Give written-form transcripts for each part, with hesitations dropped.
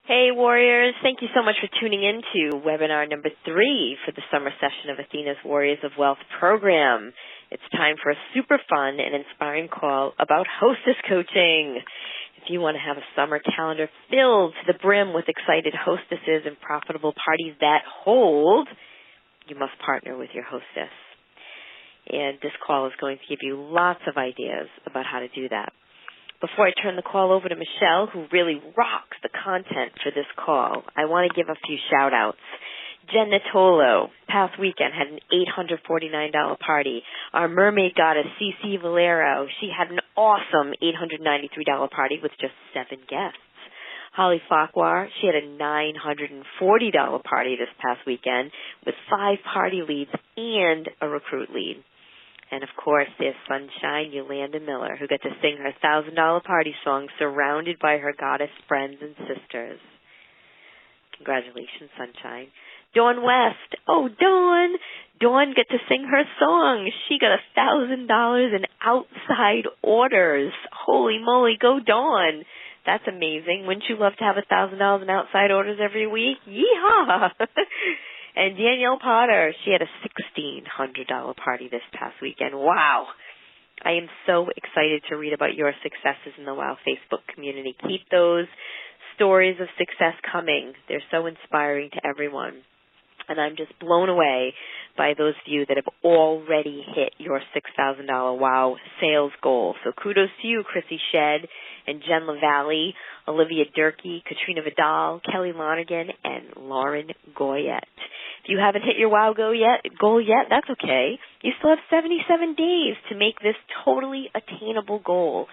Hey Warriors, thank you so much for tuning in to webinar number 3 for the summer session of Athena's Warriors of Wealth program. It's time for a super fun and inspiring call about hostess coaching. If you want to have a summer calendar filled to the brim with excited hostesses and profitable parties that hold, you must partner with your hostess. And this call is going to give you lots of ideas about how to do that. Before I turn the call over to Michelle, who really rocks the content for this call, I want to give a few shout-outs. Jen Natolo, past weekend, had an $849 party. Our mermaid goddess, CC Valero, she had an awesome $893 party with just 7 guests. Holly Farquhar, she had a $940 party this past weekend with 5 party leads and a recruit lead. And, of course, there's Sunshine Yolanda Miller, who got to sing her $1,000 party song surrounded by her goddess friends and sisters. Congratulations, Sunshine. Dawn West. Oh, Dawn. Dawn got to sing her song. She got $1,000 in outside orders. Holy moly, go Dawn. That's amazing. Wouldn't you love to have $1,000 in outside orders every week? Yeehaw! And Danielle Potter, she had a $1,600 party this past weekend. Wow. I am so excited to read about your successes in the WOW Facebook community. Keep those stories of success coming. They're so inspiring to everyone. And I'm just blown away by those of you that have already hit your $6,000 WOW sales goal. So kudos to you, Chrissy Shedd and Jen LaValle, Olivia Durkee, Katrina Vidal, Kelly Lonergan, and Lauren Goyette. If you haven't hit your WOW goal yet, that's okay. You still have 77 days to make this totally attainable goal.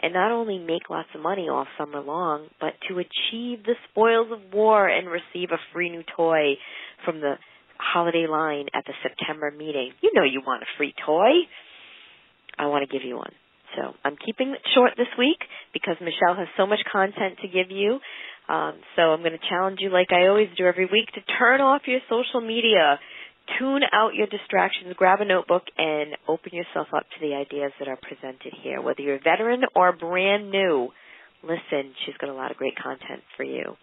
And not only make lots of money all summer long, but to achieve the spoils of war and receive a free new toy from the holiday line at the September meeting. You know you want a free toy. I want to give you one. So I'm keeping it short this week because Michelle has so much content to give you. So I'm going to challenge you like I always do every week to turn off your social media. Tune out your distractions, grab a notebook, and open yourself up to the ideas that are presented here. Whether you're a veteran or brand new, listen, she's got a lot of great content for you.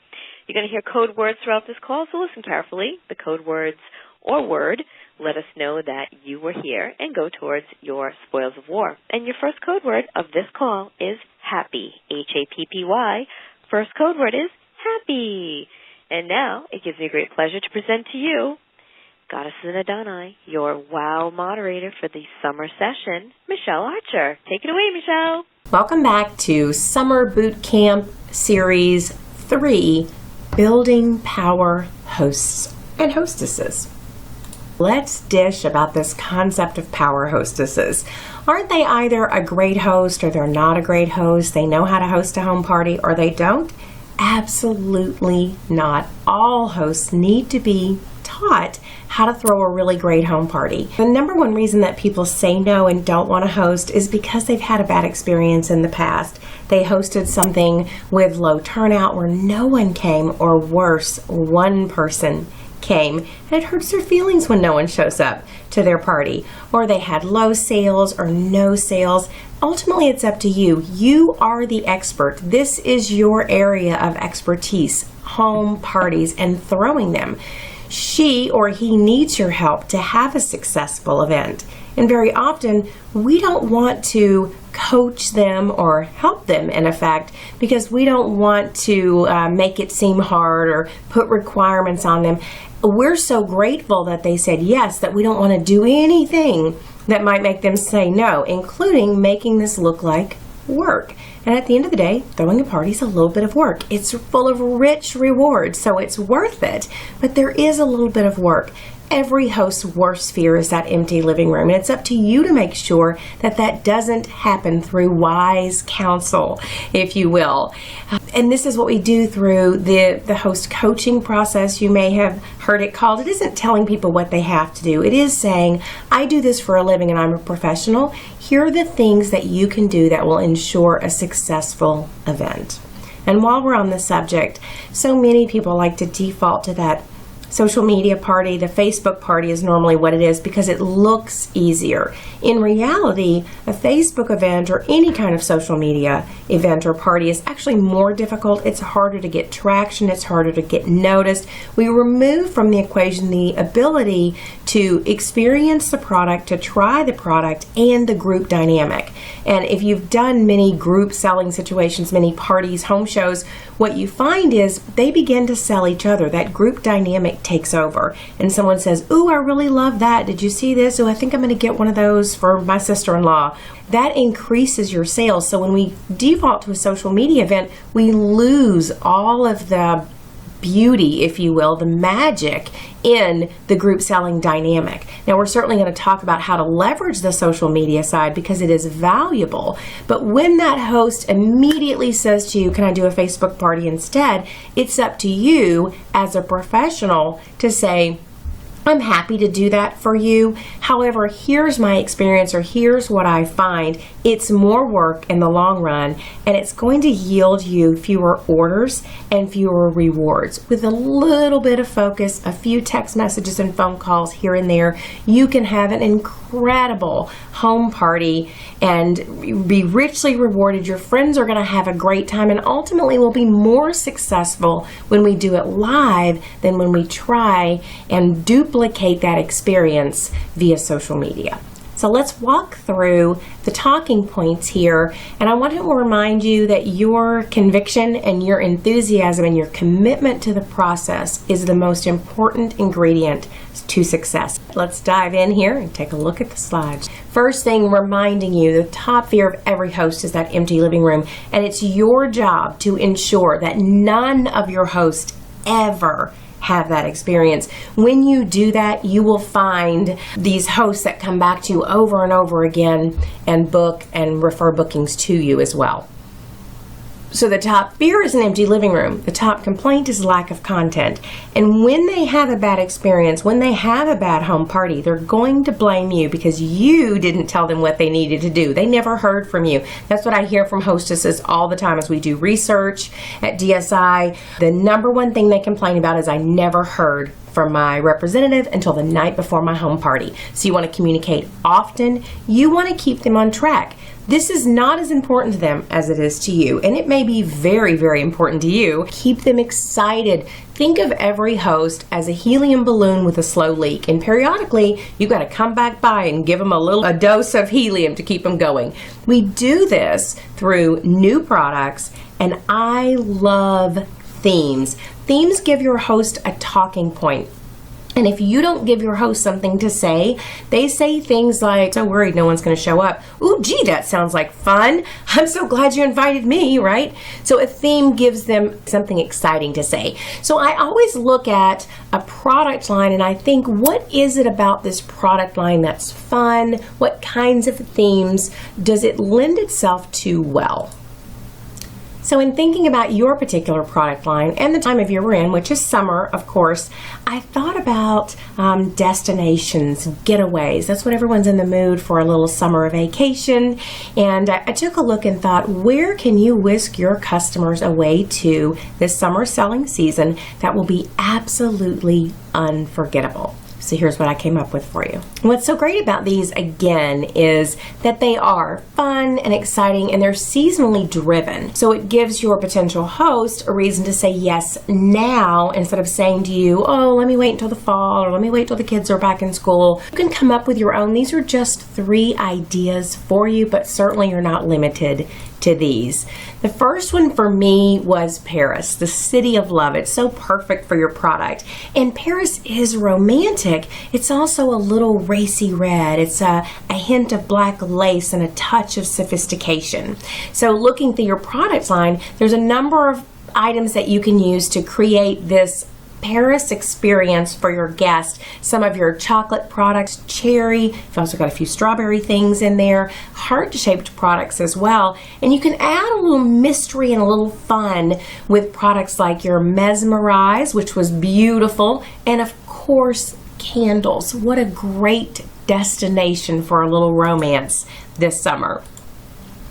You're going to hear code words throughout this call, so listen carefully. The code words or word let us know that you were here and go towards your spoils of war. And your first code word of this call is happy, H-A-P-P-Y. First code word is happy. And now it gives me great pleasure to present to you Goddesses and Adoni, your WOW moderator for the summer session, Michelle Archer. Take it away, Michelle. Welcome back to Summer Boot Camp Series 3, Building Power Hosts and Hostesses. Let's dish about this concept of power hostesses. Aren't they either a great host or they're not a great host? They know how to host a home party or they don't? Absolutely not. All hosts need to be taught how to throw a really great home party. The number one reason that people say no and don't want to host is because they've had a bad experience in the past. They hosted something with low turnout where no one came, or worse, one person came, and it hurts their feelings when no one shows up to their party. Or they had low sales or no sales. Ultimately, it's up to you. You are the expert. This is your area of expertise, home parties and throwing them. She or he needs your help to have a successful event. And very often, we don't want to coach them or help them, in effect, because we don't want to make it seem hard or put requirements on them. We're so grateful that they said yes that we don't want to do anything that might make them say no, including making this look like work. And at the end of the day, throwing a party is a little bit of work. It's full of rich rewards, so it's worth it. But there is a little bit of work. Every host's worst fear is that empty living room, and it's up to you to make sure that that doesn't happen through wise counsel, if you will. And this is what we do through the host coaching process. You may have heard it called. It isn't telling people what they have to do. It is saying, I do this for a living and I'm a professional. Here are the things that you can do that will ensure a successful event. And while we're on the subject, so many people like to default to that social media party, the Facebook party is normally what it is because it looks easier. In reality, a Facebook event or any kind of social media event or party is actually more difficult. It's harder to get traction. It's harder to get noticed. We remove from the equation the ability to experience the product, to try the product, and the group dynamic. And if you've done many group selling situations, many parties, home shows, what you find is they begin to sell each other. That group dynamic takes over. And someone says, "Ooh, I really love that. Did you see this? Oh, I think I'm going to get one of those for my sister-in-law." That increases your sales. So when we default to a social media event, we lose all of the beauty, if you will, the magic in the group selling dynamic. Now, we're certainly going to talk about how to leverage the social media side because it is valuable. But when that host immediately says to you, "Can I do a Facebook party instead?" it's up to you as a professional to say, "I'm happy to do that for you. However, here's my experience, or here's what I find. It's more work in the long run, and it's going to yield you fewer orders and fewer rewards. With a little bit of focus, a few text messages and phone calls here and there, you can have an incredible home party and be richly rewarded. Your friends are going to have a great time, and ultimately will be more successful when we do it live than when we try and duplicate that experience via social media." So let's walk through the talking points here, and I want to remind you that your conviction and your enthusiasm and your commitment to the process is the most important ingredient to success. Let's dive in here and take a look at the slides. First thing, reminding you, the top fear of every host is that empty living room, and it's your job to ensure that none of your hosts ever have that experience. When you do that, you will find these hosts that come back to you over and over again and book and refer bookings to you as well. So the top fear is an empty living room. The top complaint is lack of content. And when they have a bad experience, when they have a bad home party, they're going to blame you because you didn't tell them what they needed to do. They never heard from you. That's what I hear from hostesses all the time as we do research at DSI. The number one thing they complain about is, "I never heard from my representative until the night before my home party." So you want to communicate often. You want to keep them on track. This is not as important to them as it is to you, and it may be very, very important to you. Keep them excited. Think of every host as a helium balloon with a slow leak, and periodically you've got to come back by and give them a dose of helium to keep them going. We do this through new products, and I love themes. Themes give your host a talking point. And if you don't give your host something to say, they say things like, "So worried no one's going to show up. Ooh, gee, that sounds like fun. I'm so glad you invited me," right? So a theme gives them something exciting to say. So I always look at a product line and I think, what is it about this product line that's fun? What kinds of themes does it lend itself to well? So in thinking about your particular product line and the time of year we're in, which is summer, of course, I thought about destinations, getaways. That's what everyone's in the mood for, a little summer vacation. And I took a look and thought, where can you whisk your customers away to this summer selling season that will be absolutely unforgettable? So here's what I came up with for you. What's so great about these, again, is that they are fun and exciting and they're seasonally driven. So it gives your potential host a reason to say yes now instead of saying to you, "Oh, let me wait until the fall," or "Let me wait till the kids are back in school." You can come up with your own. These are just 3 ideas for you, but certainly you're not limited to these. The first one for me was Paris, the city of love. It's so perfect for your product. And Paris is romantic. It's also a little racy red. It's a hint of black lace and a touch of sophistication. So looking through your product line, there's a number of items that you can use to create this Paris experience for your guest. Some of your chocolate products, cherry, you've also got a few strawberry things in there, heart-shaped products as well. And you can add a little mystery and a little fun with products like your Mesmerize, which was beautiful, and of course, candles. What a great destination for a little romance this summer.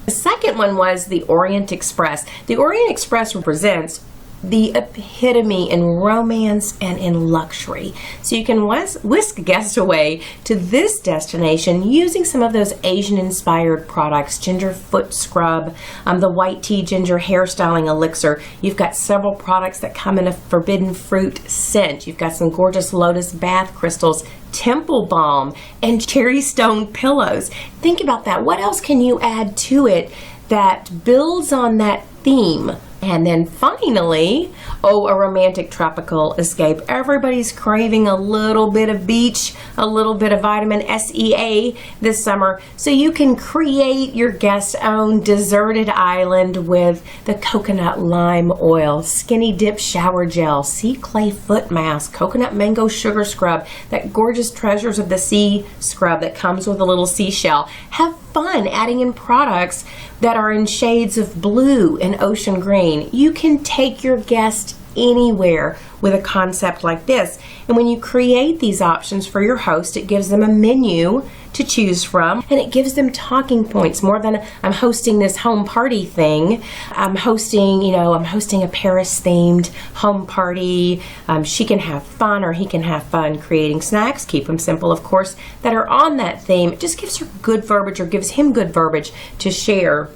The second one was the Orient Express. The Orient Express represents the epitome in romance and in luxury. So you can whisk guests away to this destination using some of those Asian-inspired products, ginger foot scrub, the white tea ginger hairstyling elixir. You've got several products that come in a forbidden fruit scent. You've got some gorgeous lotus bath crystals, temple balm, and cherry stone pillows. Think about that. What else can you add to it that builds on that theme? And then finally, a romantic tropical escape. Everybody's craving a little bit of beach, a little bit of vitamin SEA this summer. So you can create your guest's own deserted island with the coconut lime oil, skinny dip shower gel, sea clay foot mask, coconut mango sugar scrub, that gorgeous Treasures of the Sea scrub that comes with a little seashell. Have fun adding in products that are in shades of blue and ocean green. You can take your guest anywhere with a concept like this. And when you create these options for your host, it gives them a menu to choose from, and it gives them talking points more than I'm hosting this home party thing. I'm hosting a Paris themed home party. She can have fun or he can have fun creating snacks. Keep them simple, of course, that are on that theme. It just gives her good verbiage or gives him good verbiage to share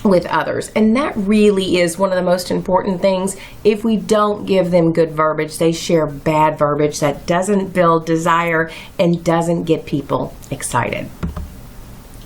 with others. And that really is one of the most important things. If we don't give them good verbiage, they share bad verbiage that doesn't build desire and doesn't get people excited.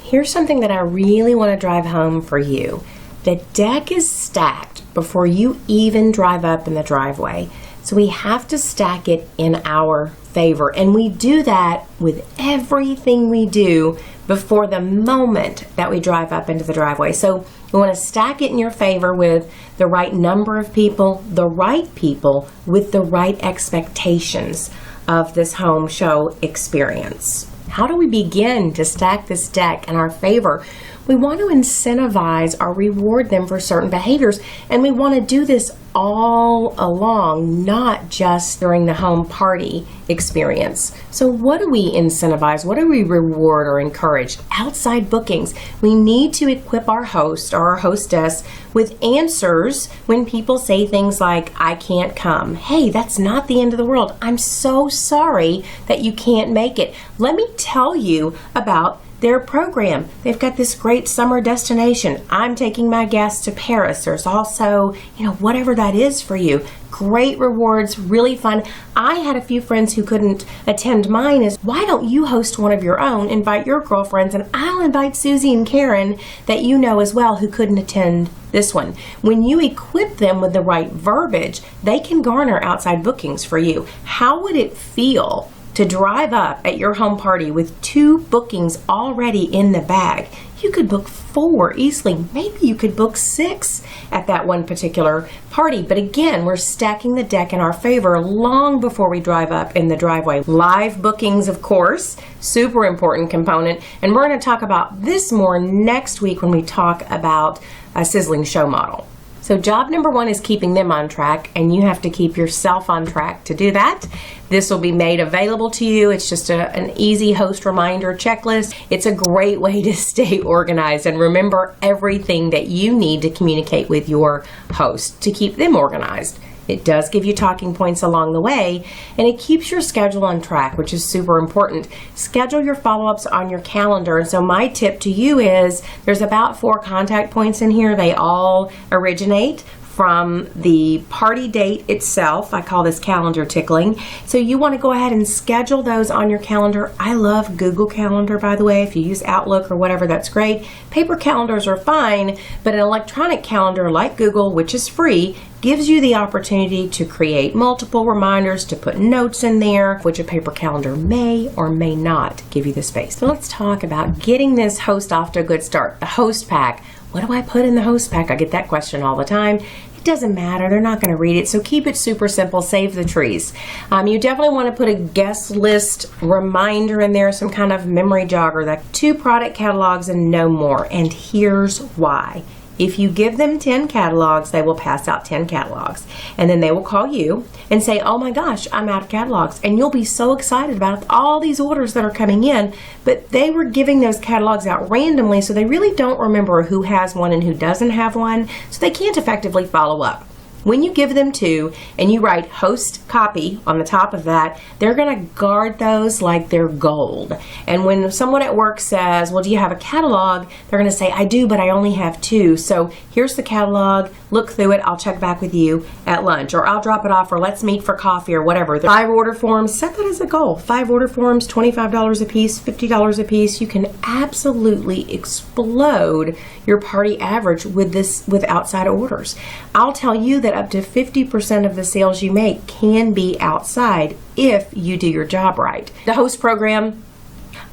Here's something that I really want to drive home for you. The deck is stacked before you even drive up in the driveway. So we have to stack it in our favor. And we do that with everything we do before the moment that we drive up into the driveway. So we want to stack it in your favor with the right number of people, the right people with the right expectations of this home show experience. How do we begin to stack this deck in our favor? We want to incentivize or reward them for certain behaviors, and we want to do this all along, not just during the home party experience. So what do we incentivize? What do we reward or encourage? Outside bookings. We need to equip our host or our hostess with answers when people say things like, I can't come. Hey, that's not the end of the world. I'm so sorry that you can't make it. Let me tell you about their program. They've got this great summer destination. I'm taking my guests to Paris. There's also, whatever that is for you. Great rewards, really fun. I had a few friends who couldn't attend mine. Why don't you host one of your own? Invite your girlfriends, and I'll invite Susie and Karen that you know as well who couldn't attend this one. When you equip them with the right verbiage, they can garner outside bookings for you. How would it feel to drive up at your home party with 2 bookings already in the bag? You could book 4 easily. Maybe you could book 6 at that one particular party. But again, we're stacking the deck in our favor long before we drive up in the driveway. Live bookings, of course, super important component. And we're going to talk about this more next week when we talk about a sizzling show model. So job number 1 is keeping them on track, and you have to keep yourself on track to do that. This will be made available to you. It's just an easy host reminder checklist. It's a great way to stay organized and remember everything that you need to communicate with your host to keep them organized. It does give you talking points along the way, and it keeps your schedule on track, which is super important. Schedule your follow-ups on your calendar. And so my tip to you is there's about 4 contact points in here. They all originate from the party date itself. I call this calendar tickling. So you want to go ahead and schedule those on your calendar. I love Google Calendar, by the way. If you use Outlook or whatever, that's great. Paper calendars are fine, but an electronic calendar like Google, which is free, gives you the opportunity to create multiple reminders, to put notes in there, which a paper calendar may or may not give you the space. So let's talk about getting this host off to a good start. The host pack. What do I put in the host pack? I get that question all the time. It doesn't matter. They're not going to read it. So keep it super simple. Save the trees. You definitely want to put a guest list reminder in there, some kind of memory jogger, like 2 product catalogs and no more. And here's why. If you give them 10 catalogs, they will pass out 10 catalogs. And then they will call you and say, oh my gosh, I'm out of catalogs. And you'll be so excited about all these orders that are coming in. But they were giving those catalogs out randomly, so they really don't remember who has one and who doesn't have one. So they can't effectively follow up. When you give them to, and you write host copy on the top of that, they're going to guard those like they're gold. And when someone at work says, well, do you have a catalog? They're going to say, I do, but I only have 2. So here's the catalog. Look through it. I'll check back with you at lunch, or I'll drop it off, or let's meet for coffee, or whatever. The 5 order forms, set that as a goal. 5 order forms, $25 a piece, $50 a piece. You can absolutely explode your party average with outside orders. I'll tell you that up to 50% of the sales you make can be outside if you do your job right. The host program,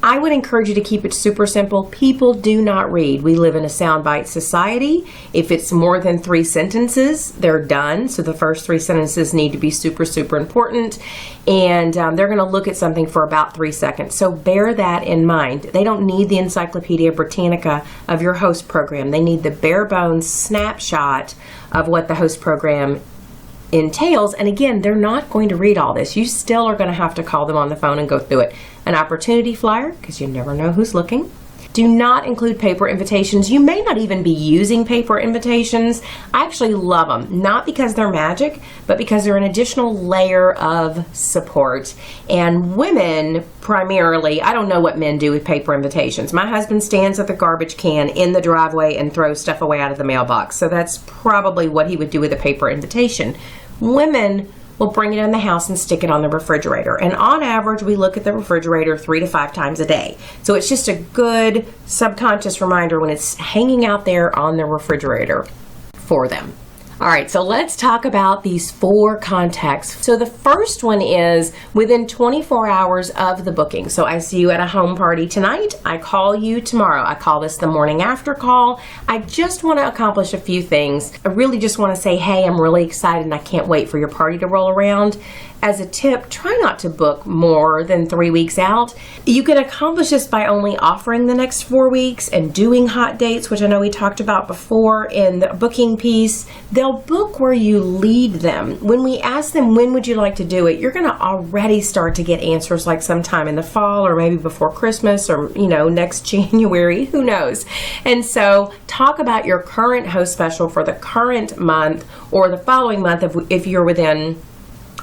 I would encourage you to keep it super simple. People do not read. We live in a soundbite society. If it's more than 3 sentences, they're done. So the first 3 sentences need to be super, super important. And they're going to look at something for about 3 seconds. So bear that in mind. They don't need the Encyclopedia Britannica of your host program. They need the bare bones snapshot of what the host program entails. And again, they're not going to read all this. You still are going to have to call them on the phone and go through it. An opportunity flyer, because you never know who's looking. Do not include paper invitations. You may not even be using paper invitations. I actually love them, not because they're magic, but because they're an additional layer of support. And women, primarily, I don't know what men do with paper invitations. My husband stands at the garbage can in the driveway and throws stuff away out of the mailbox. So that's probably what he would do with a paper invitation. Women will bring it in the house and stick it on the refrigerator. And on average, we look at the refrigerator 3 to 5 times a day. So it's just a good subconscious reminder when it's hanging out there on the refrigerator for them. All right, so let's talk about these 4 contacts. So the first one is within 24 hours of the booking. So I see you at a home party tonight. I call you tomorrow. I call this the morning after call. I just want to accomplish a few things. I really just want to say, hey, I'm really excited and I can't wait for your party to roll around. As a tip, try not to book more than 3 weeks out. You can accomplish this by only offering the next 4 weeks and doing hot dates, which I know we talked about before in the booking piece. They'll book where you lead them. When we ask them, when would you like to do it, you're going to already start to get answers like sometime in the fall or maybe before Christmas or, next January, who knows. And so talk about your current host special for the current month or the following month if you're within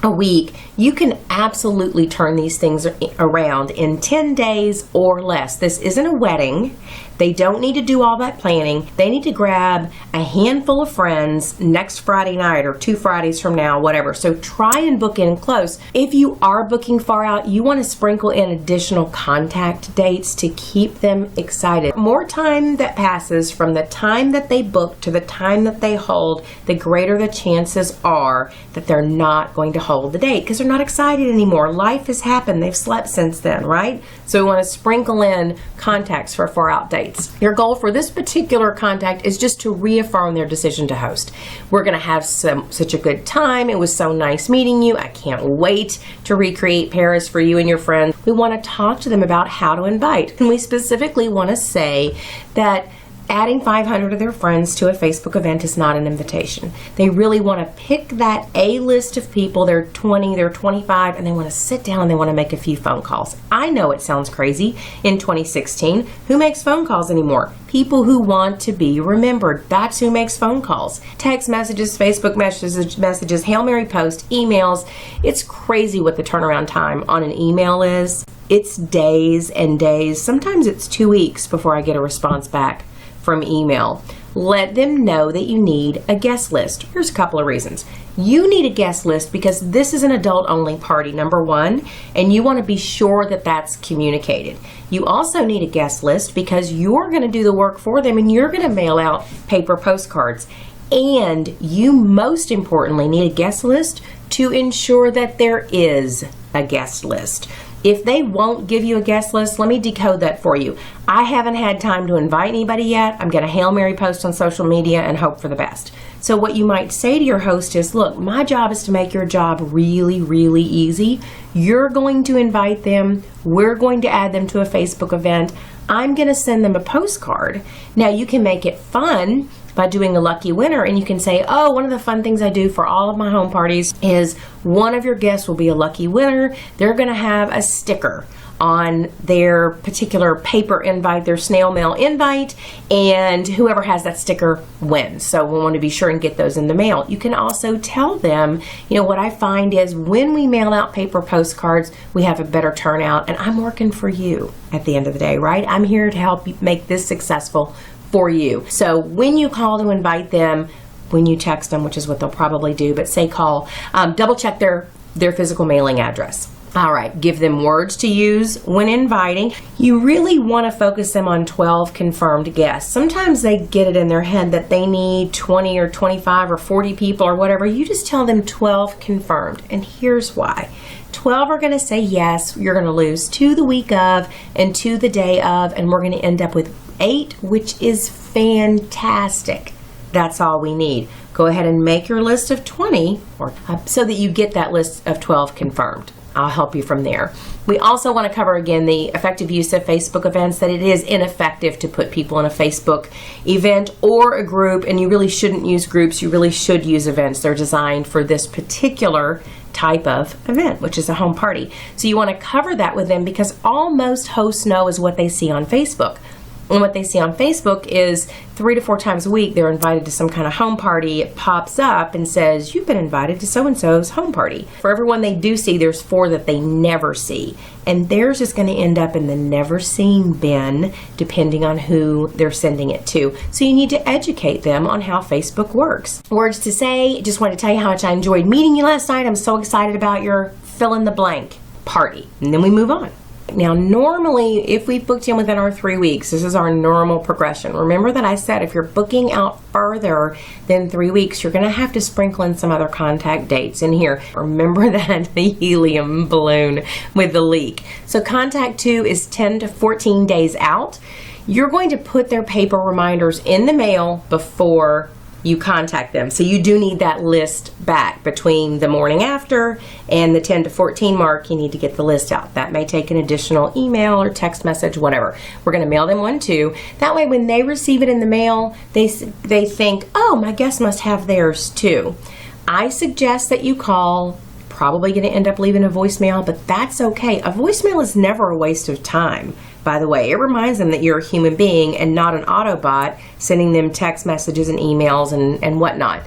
a week. You can absolutely turn these things around in 10 days or less. This isn't a wedding. They don't need to do all that planning. They need to grab a handful of friends next Friday night or 2 Fridays from now, whatever. So try and book in close. If you are booking far out, you want to sprinkle in additional contact dates to keep them excited. More time that passes from the time that they book to the time that they hold, the greater the chances are that they're not going to hold the date because they're not excited anymore. Life has happened. They've slept since then, right? So we want to sprinkle in contacts for far out dates. Your goal for this particular contact is just to reaffirm their decision to host. We're going to have such a good time. It was so nice meeting you. I can't wait to recreate Paris for you and your friends. We want to talk to them about how to invite. And we specifically want to say that adding 500 of their friends to a Facebook event is not an invitation. They really want to pick that A list of people. They're 20, they're 25, and they want to sit down and they want to make a few phone calls. I know it sounds crazy in 2016. Who makes phone calls anymore? People who want to be remembered. That's who makes phone calls. Text messages, Facebook messages, Hail Mary post, emails. It's crazy what the turnaround time on an email is. It's days and days. Sometimes it's 2 weeks before I get a response back from email. Let them know that you need a guest list. Here's a couple of reasons. You need a guest list because this is an adult-only party, number one, and you want to be sure that that's communicated. You also need a guest list because you're going to do the work for them and you're going to mail out paper postcards. And you, most importantly, need a guest list to ensure that there is a guest list. If they won't give you a guest list, let me decode that for you. I haven't had time to invite anybody yet. I'm going to Hail Mary post on social media and hope for the best. So what you might say to your host is, look, my job is to make your job really, really easy. You're going to invite them. We're going to add them to a Facebook event. I'm going to send them a postcard. Now you can make it fun by doing a lucky winner, and you can say, oh, one of the fun things I do for all of my home parties is one of your guests will be a lucky winner. They're going to have a sticker on their particular paper invite, their snail mail invite, and whoever has that sticker wins. So we want to be sure and get those in the mail. You can also tell them, what I find is when we mail out paper postcards, we have a better turnout, and I'm working for you at the end of the day, right? I'm here to help you make this successful for you. So when you call to invite them, when you text them, which is what they'll probably do, but say call, double check their physical mailing address. All right, give them words to use when inviting. You really want to focus them on 12 confirmed guests. Sometimes they get it in their head that they need 20 or 25 or 40 people or whatever. You just tell them 12 confirmed, and here's why. 12 are going to say yes. You're going to lose 2 the week of and 2 the day of, and we're going to end up with 8, which is fantastic. That's all we need. Go ahead and make your list of 20 so that you get that list of 12 confirmed. I'll help you from there. We also want to cover again the effective use of Facebook events, that it is ineffective to put people in a Facebook event or a group, and you really shouldn't use groups. You really should use events. They're designed for this particular type of event, which is a home party. So you want to cover that with them, because all most hosts know is what they see on Facebook. And what they see on Facebook is 3 to 4 times a week, they're invited to some kind of home party. It pops up and says, you've been invited to so-and-so's home party. For everyone they do see, there's 4 that they never see. And theirs is going to end up in the never seen bin, depending on who they're sending it to. So you need to educate them on how Facebook works. Words to say, just want to tell you how much I enjoyed meeting you last night. I'm so excited about your fill in the blank party. And then we move on. Now, normally, if we booked in within our 3 weeks, this is our normal progression. Remember that I said if you're booking out further than 3 weeks, you're going to have to sprinkle in some other contact dates in here. Remember that the helium balloon with the leak. So contact 2 is 10 to 14 days out. You're going to put their paper reminders in the mail before you contact them. So you do need that list back between the morning after and the 10 to 14 mark. You need to get the list out. That may take an additional email or text message, whatever. We're going to mail them one too. That way when they receive it in the mail, they think, oh, my guest must have theirs too. I suggest that you call. Probably going to end up leaving a voicemail, but that's okay. A voicemail is never a waste of time, by the way. It reminds them that you're a human being and not an Autobot sending them text messages and emails and whatnot.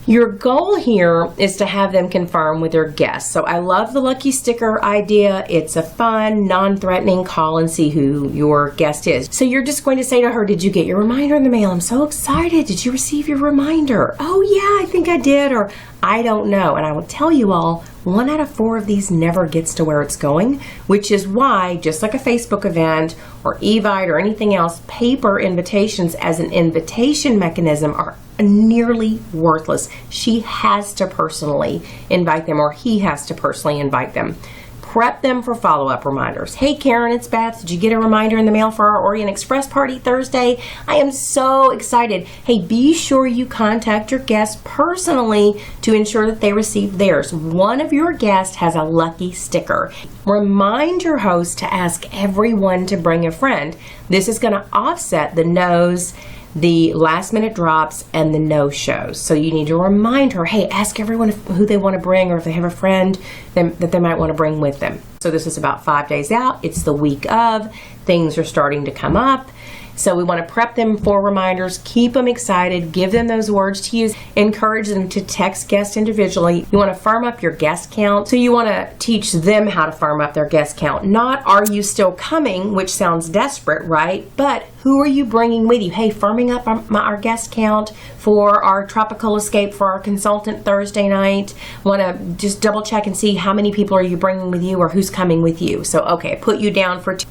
Your goal here is to have them confirm with their guests. So I love the lucky sticker idea. It's a fun, non-threatening call and see who your guest is. So you're just going to say to her, did you get your reminder in the mail? I'm so excited. Did you receive your reminder? Oh yeah, I think I did, or I don't know. And I will tell you all, 1 out of 4 of these never gets to where it's going, which is why, just like a Facebook event or Evite or anything else, paper invitations as an invitation mechanism are nearly worthless. She has to personally invite them, or he has to personally invite them. Prep them for follow-up reminders. Hey Karen, it's Beth. Did you get a reminder in the mail for our Orient Express party Thursday? I am so excited. Hey, be sure you contact your guests personally to ensure that they receive theirs. One of your guests has a lucky sticker. Remind your host to ask everyone to bring a friend. This is going to offset the no's, the last minute drops, and the no-shows. So you need to remind her, hey, ask everyone who they want to bring, or if they have a friend that they might want to bring with them. So this is about 5 days out. It's the week of. Things are starting to come up. So we want to prep them for reminders, keep them excited, give them those words to use, encourage them to text guests individually. You want to firm up your guest count. So you want to teach them how to firm up their guest count. Not, are you still coming, which sounds desperate, right? But who are you bringing with you? Hey, firming up our guest count for our tropical escape for our consultant Thursday night. Want to just double check and see how many people are you bringing with you, or who's coming with you. So, okay, put you down for 2.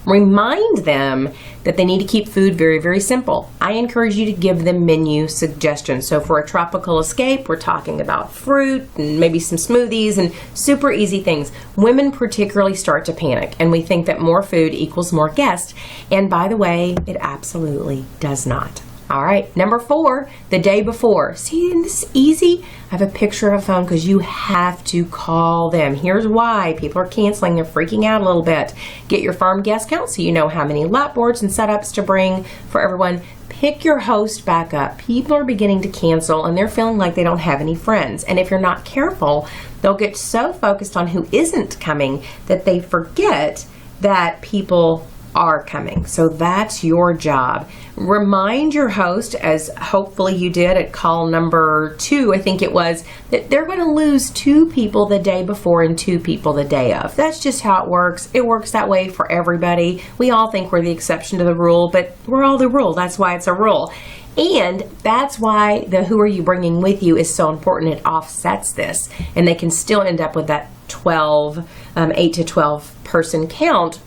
Remind them that they need to keep food very, very simple. I encourage you to give them menu suggestions. So for a tropical escape, we're talking about fruit and maybe some smoothies and super easy things. Women particularly start to panic, and we think that more food equals more guests. And by the way, it absolutely does not. All right, number 4, the day before. See, isn't this easy? I have a picture of a phone because you have to call them. Here's why. People are canceling. They're freaking out a little bit. Get your firm guest count so you know how many lap boards and setups to bring for everyone. pick your host back up. People are beginning to cancel and they're feeling like they don't have any friends. And if you're not careful, they'll get so focused on who isn't coming that they forget that people are coming. So that's your job. Remind your host, as hopefully you did at call number 2, I think it was, that they're going to lose 2 people the day before and 2 people the day of. That's just how it works. It works that way for everybody. We all think we're the exception to the rule, but we're all the rule. That's why it's a rule. And that's why the who are you bringing with you is so important. It offsets this. And they can still end up with that 8 to 12 person count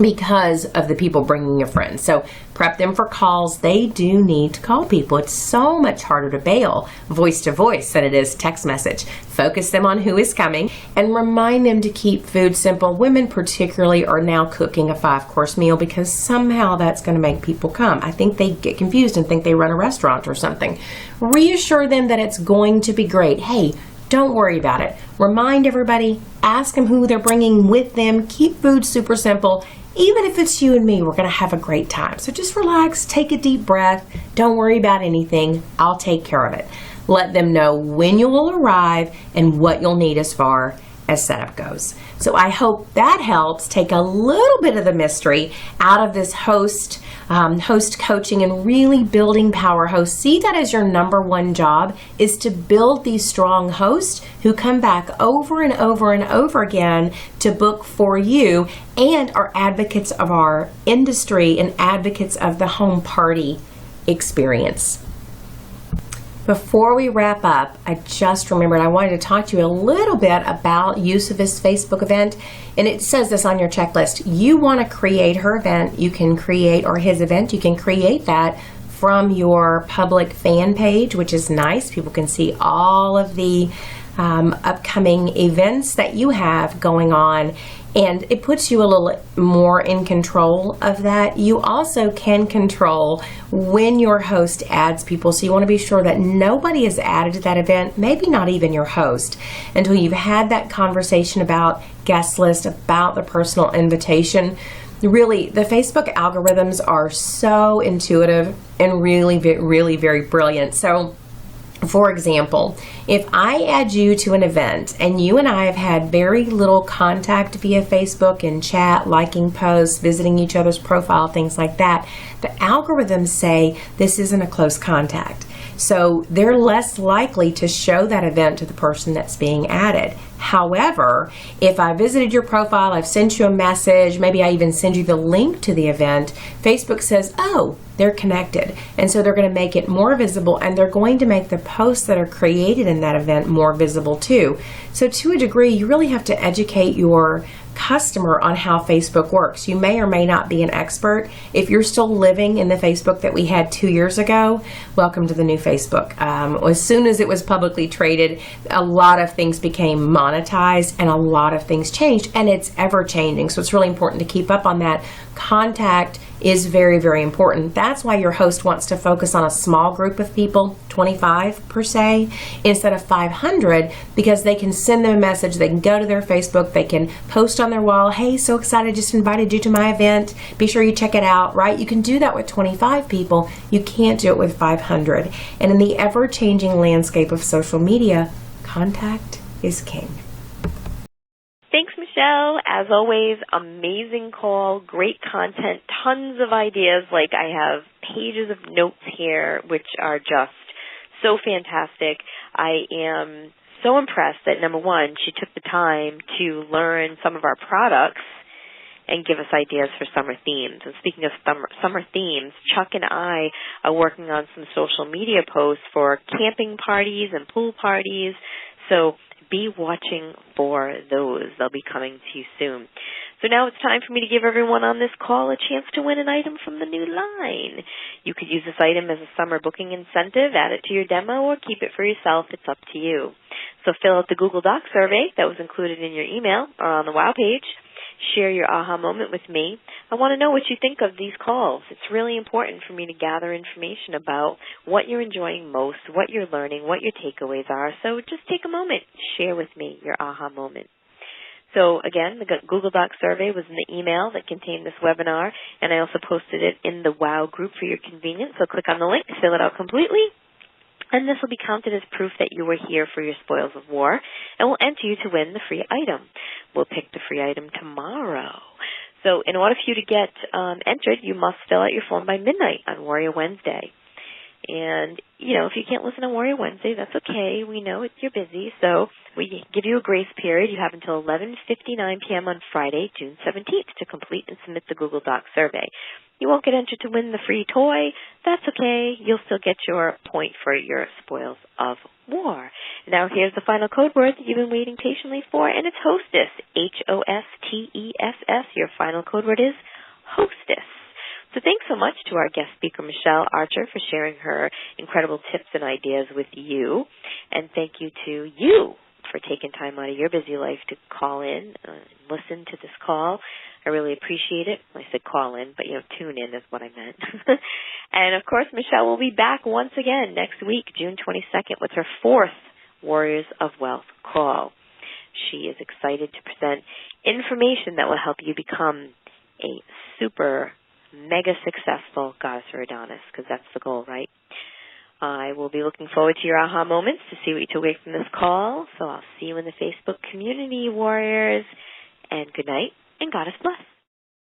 because of the people bringing your friends. So prep them for calls. They do need to call people. It's so much harder to bail voice to voice than it is text message. Focus them on who is coming and remind them to keep food simple. Women particularly are now cooking a 5-course meal because somehow that's going to make people come. I think they get confused and think they run a restaurant or something. Reassure them that it's going to be great. Hey, don't worry about it. Remind everybody, ask them who they're bringing with them. Keep food super simple. Even if it's you and me, we're going to have a great time. So just relax, take a deep breath. Don't worry about anything. I'll take care of it. Let them know when you will arrive and what you'll need as far as setup goes. So I hope that helps take a little bit of the mystery out of this host coaching and really building power hosts. See that as your number one job is to build these strong hosts who come back over and over and over again to book for you and are advocates of our industry and advocates of the home party experience. Before we wrap up, I just remembered I wanted to talk to you a little bit about Yusuf's Facebook event. And it says this on your checklist. You want to create her event, you can create, or his event, you can create that from your public fan page, which is nice. People can see all of the upcoming events that you have going on. And it puts you a little more in control of that. You also can control when your host adds people. So you want to be sure that nobody is added to that event, maybe not even your host, until you've had that conversation about guest list, about the personal invitation. Really, the Facebook algorithms are so intuitive and really very brilliant. So for example, if I add you to an event and you and I have had very little contact via Facebook and chat, liking posts, visiting each other's profile, things like that, the algorithms say this isn't a close contact. So they're less likely to show that event to the person that's being added. However, if I visited your profile, I've sent you a message, maybe I even send you the link to the event, Facebook says, oh, they're connected. And so they're going to make it more visible, and they're going to make the posts that are created in that event more visible too. So to a degree, you really have to educate your customer on how Facebook works. You may or may not be an expert. If you're still living in the Facebook that we had 2 years ago, welcome to the new Facebook. As soon as it was publicly traded, a lot of things became monetized and a lot of things changed, and it's ever changing. So it's really important to keep up on that. Contact is very important. That's why your host wants to focus on a small group of people, 25 per se, instead of 500, because they can send them a message, they can go to their Facebook, they can post on their wall, hey, so excited, just invited you to my event, be sure you check it out, right? You can do that with 25 people. You can't do it with 500. And in the ever-changing landscape of social media, contact is king. Thanks, Michelle. As always, amazing call, great content, tons of ideas. Like I have pages of notes here, which are just so fantastic. I am so impressed that, number one, she took the time to learn some of our products and give us ideas for summer themes. And speaking of summer themes, Chuck and I are working on some social media posts for camping parties and pool parties. So be watching for those. They'll be coming to you soon. So now it's time for me to give everyone on this call a chance to win an item from the new line. You could use this item as a summer booking incentive, add it to your demo, or keep it for yourself. It's up to you. So fill out the Google Doc survey that was included in your email or on the WOW page. Share your aha moment with me. I want to know what you think of these calls. It's really important for me to gather information about what you're enjoying most, what you're learning, what your takeaways are. So just take a moment, share with me your aha moment. So again, the Google Doc survey was in the email that contained this webinar, and I also posted it in the WOW group for your convenience. So click on the link, fill it out completely, and this will be counted as proof that you were here for your spoils of war, and we'll enter you to win the free item. We'll pick the free item tomorrow. So in order for you to get entered, you must fill out your form by midnight on Warrior Wednesday. And, if you can't listen on Warrior Wednesday, that's okay. We know you're busy, so we give you a grace period. You have until 11:59 p.m. on Friday, June 17th, to complete and submit the Google Doc survey. You won't get entered to win the free toy. That's okay. You'll still get your point for your spoils of war. Now here's the final code word that you've been waiting patiently for, and it's hostess, Hostess. Your final code word is hostess. So thanks so much to our guest speaker, Michelle Archer, for sharing her incredible tips and ideas with you. And thank you to you for taking time out of your busy life to call in and listen to this call. I really appreciate it. I said call in, but, tune in is what I meant. And, of course, Michelle will be back once again next week, June 22nd, with her 4th Warriors of Wealth call. She is excited to present information that will help you become a super mega successful goddess or Adonis, because that's the goal, right? I will be looking forward to your aha moments to see what you took away from this call. So I'll see you in the Facebook community, warriors. And good night, and Goddess bless.